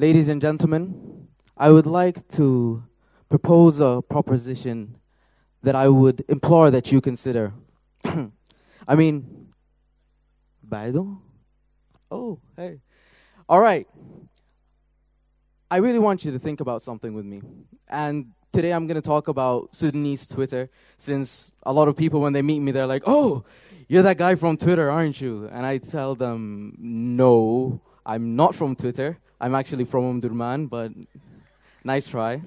Ladies and gentlemen, I would like to propose a proposition that I would implore that you consider. I mean, Baido? Oh, hey. All right. I really want you to think about something with me. And today I'm going to talk about Sudanese Twitter, since a lot of people, when they meet me, they're like, oh, you're that guy from Twitter, aren't you? And I tell them, no, I'm not from Twitter. I'm actually from Omdurman, but nice try.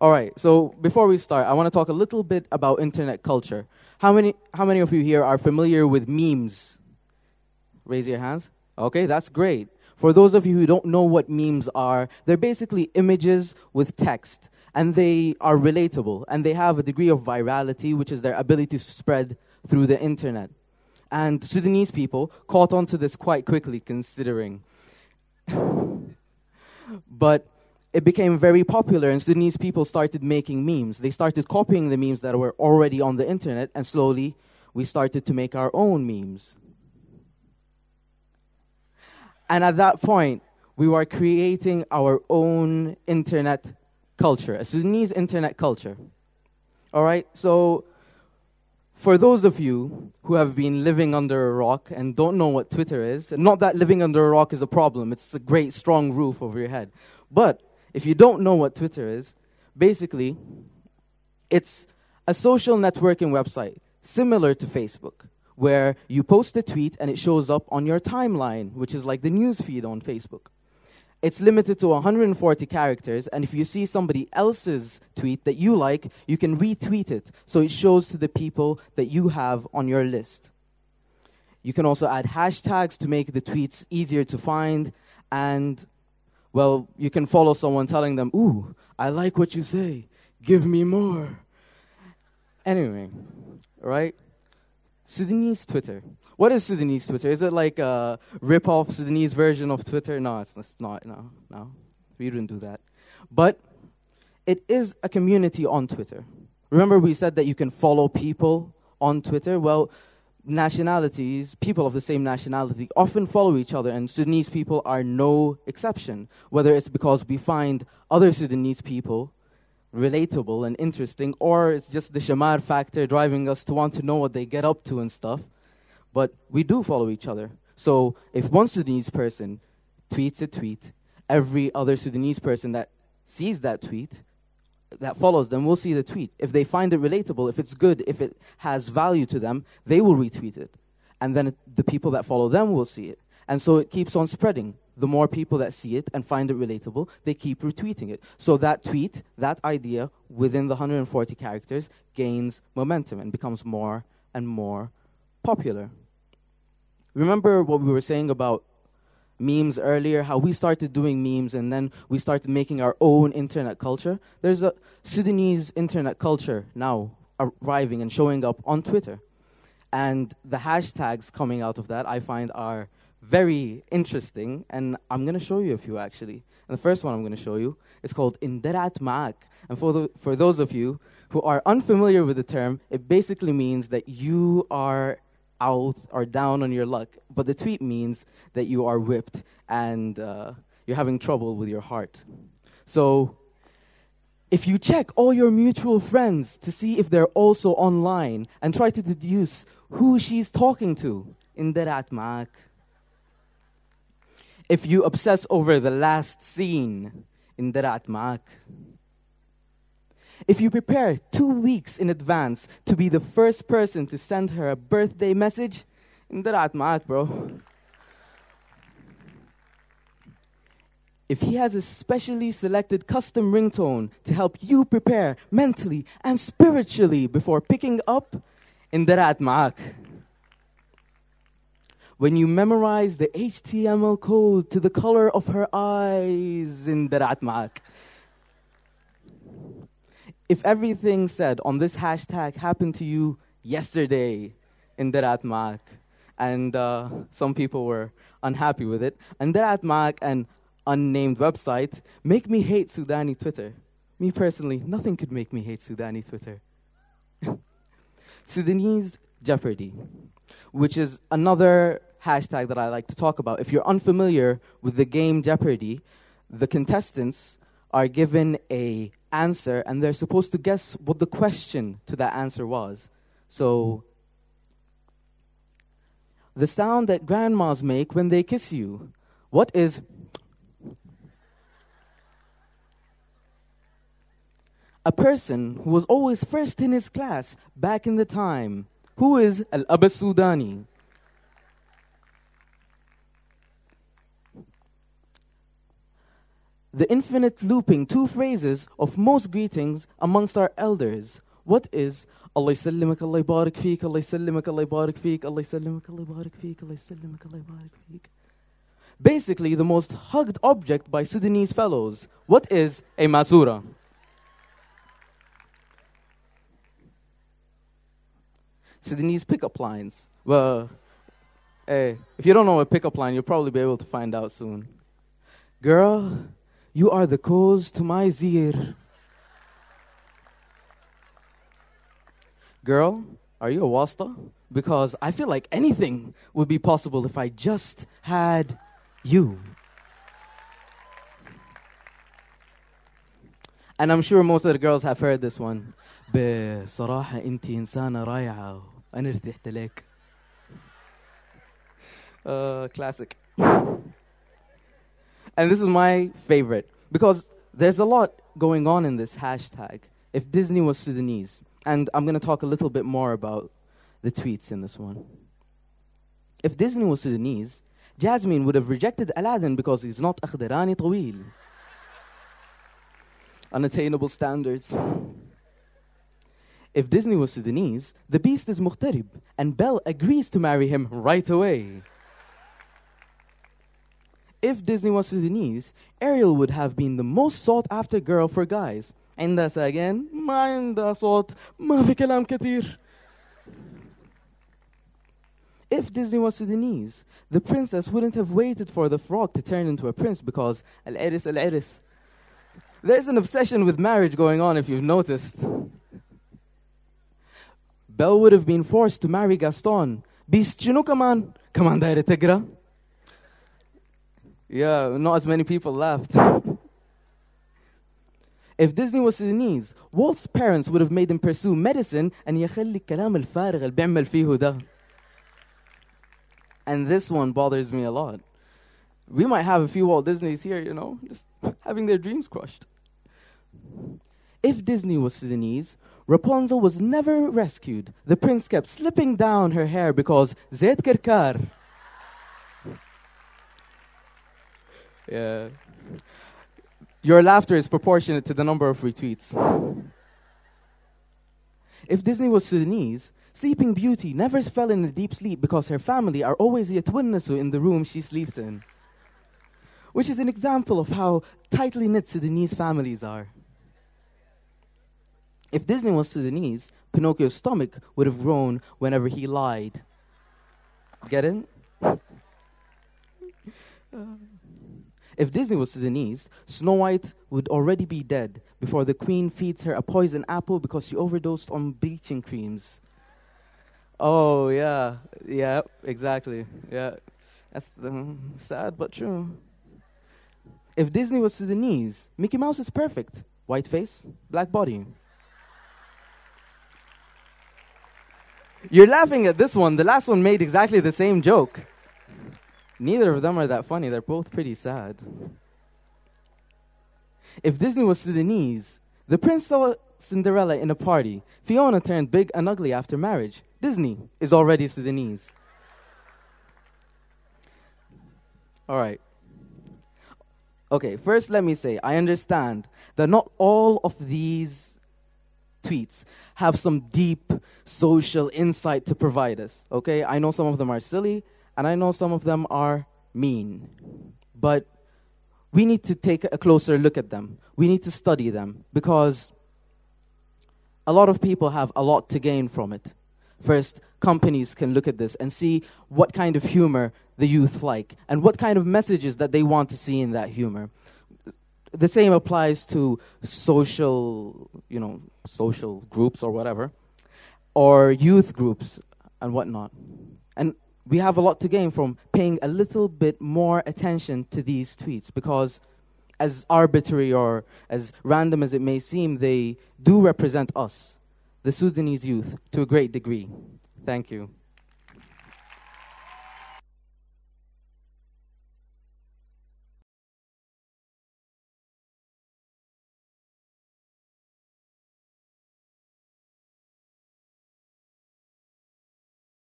All right, so before we start, I want to talk a little bit about internet culture. How many of you here are familiar with memes? Raise your hands. Okay, that's great. For those of you who don't know what memes are, they're basically images with text, and they are relatable, and they have a degree of virality, which is their ability to spread through the internet. And Sudanese people caught on to this quite quickly, considering. But it became very popular, and Sudanese people started making memes. They started copying the memes that were already on the internet, and slowly we started to make our own memes. And at that point, we were creating our own internet culture, a Sudanese internet culture. All right, so for those of you who have been living under a rock and don't know what Twitter is, not that living under a rock is a problem, it's a great strong roof over your head. But if you don't know what Twitter is, basically, it's a social networking website similar to Facebook, where you post a tweet and it shows up on your timeline, which is like the news feed on Facebook. It's limited to 140 characters, and if you see somebody else's tweet that you like, you can retweet it, so it shows to the people that you have on your list. You can also add hashtags to make the tweets easier to find, and, well, you can follow someone telling them, ooh, I like what you say, give me more. Anyway, right? Sudanese Twitter. What is Sudanese Twitter? Is it like a rip-off Sudanese version of Twitter? No, it's not. No. We wouldn't do that. But it is a community on Twitter. Remember we said that you can follow people on Twitter? Well, nationalities, people of the same nationality, often follow each other, and Sudanese people are no exception. Whether it's because we find other Sudanese people relatable and interesting, or it's just the shamar factor driving us to want to know what they get up to and stuff. But we do follow each other. So if one Sudanese person tweets a tweet, every other Sudanese person that sees that tweet, that follows them, will see the tweet. If they find it relatable, if it's good, if it has value to them, they will retweet it. And then the people that follow them will see it. And so it keeps on spreading. The more people that see it and find it relatable, they keep retweeting it. So that tweet, that idea, within the 140 characters, gains momentum and becomes more and more popular. Remember what we were saying about memes earlier, how we started doing memes and then we started making our own internet culture? There's a Sudanese internet culture now arriving and showing up on Twitter. And the hashtags coming out of that I find are very interesting, and I'm going to show you a few actually. And the first one I'm going to show you is called Indarat Ma'ak. And for those of you who are unfamiliar with the term, it basically means that you are out or down on your luck. But the tweet means that you are whipped and you're having trouble with your heart. So if you check all your mutual friends to see if they're also online and try to deduce who she's talking to, Indarat Ma'ak. If you obsess over the last scene, Indarat Ma'ak. If you prepare 2 weeks in advance to be the first person to send her a birthday message, Indarat Ma'ak, bro. If he has a specially selected custom ringtone to help you prepare mentally and spiritually before picking up, Indarat Ma'ak. When you memorize the HTML code to the color of her eyes, Indarat Ma'ak. If everything said on this hashtag happened to you yesterday, Indarat Ma'ak, and some people were unhappy with it, Indarat Ma'ak, an unnamed website, make me hate Sudani Twitter. Me personally, nothing could make me hate Sudani Twitter. Sudanese Jeopardy, which is another hashtag that I like to talk about. If you're unfamiliar with the game Jeopardy, the contestants are given a answer, and they're supposed to guess what the question to that answer was. So, the sound that grandmas make when they kiss you. What is... A person who was always first in his class back in the time. Who is Al-Ab Sudani? The infinite looping two phrases of most greetings amongst our elders. What is Allah يسلمك Allah يبارك فيك Allah يسلمك Allah يبارك فيك Allah يسلمك Allah يبارك فيك Allah يسلمك Allah يبارك فيك? Basically, the most hugged object by Sudanese fellows. What is a masura? Sudanese pickup lines. Well, hey, if you don't know a pickup line, you'll probably be able to find out soon. Girl, you are the cause to my zir. Girl, are you a wasta? Because I feel like anything would be possible if I just had you. And I'm sure most of the girls have heard this one. بصراحة أنت إنسانة رائعة وأنا ارتحت لك. Classic. And this is my favorite because there's a lot going on in this hashtag. If Disney was Sudanese, and I'm going to talk a little bit more about the tweets in this one. If Disney was Sudanese, Jasmine would have rejected Aladdin because he's not أخضراني طويل. Unattainable standards. If Disney was Sudanese, the beast is muhtarib, and Belle agrees to marry him right away. If Disney was Sudanese, Ariel would have been the most sought-after girl for guys. عندها ساقين ما عندها صوت ما في كلام كتير. If Disney was Sudanese, the princess wouldn't have waited for the frog to turn into a prince because al-iris al-iris. There's an obsession with marriage going on if you've noticed. Belle would have been forced to marry Gaston. Beast شنو كمان؟ كمان دايرة تقرا? Yeah, not as many people laughed. If Disney was Sudanese, Walt's parents would have made him pursue medicine and يخلي الكلام الفارغ اللي بيعمل فيه ده. And this one bothers me a lot. We might have a few Walt Disneys here, you know, just having their dreams crushed. If Disney was Sudanese, Rapunzel was never rescued. The prince kept slipping down her hair because Zed Kerkar. Yeah. Your laughter is proportionate to the number of retweets. If Disney was Sudanese, Sleeping Beauty never fell in a deep sleep because her family are always yatwinnasu in the room she sleeps in. Which is an example of how tightly knit Sudanese families are. If Disney was Sudanese, Pinocchio's stomach would have grown whenever he lied. Get it? If Disney was Sudanese, Snow White would already be dead before the queen feeds her a poison apple because she overdosed on bleaching creams. Oh, yeah. Yeah, exactly. Yeah. That's sad but true. If Disney was Sudanese, Mickey Mouse is perfect. White face, black body. You're laughing at this one. The last one made exactly the same joke. Neither of them are that funny. They're both pretty sad. If Disney was Sudanese, the prince saw Cinderella in a party. Fiona turned big and ugly after marriage. Disney is already Sudanese. All right. Okay, first let me say, I understand that not all of these tweets have some deep social insight to provide us, okay? I know some of them are silly, and I know some of them are mean. But we need to take a closer look at them. We need to study them, because a lot of people have a lot to gain from it. First, companies can look at this and see what kind of humor the youth like, and what kind of messages that they want to see in that humor. The same applies to social groups or whatever, or youth groups and whatnot. And we have a lot to gain from paying a little bit more attention to these tweets, because as arbitrary or as random as it may seem, they do represent us, the Sudanese youth, to a great degree. Thank you.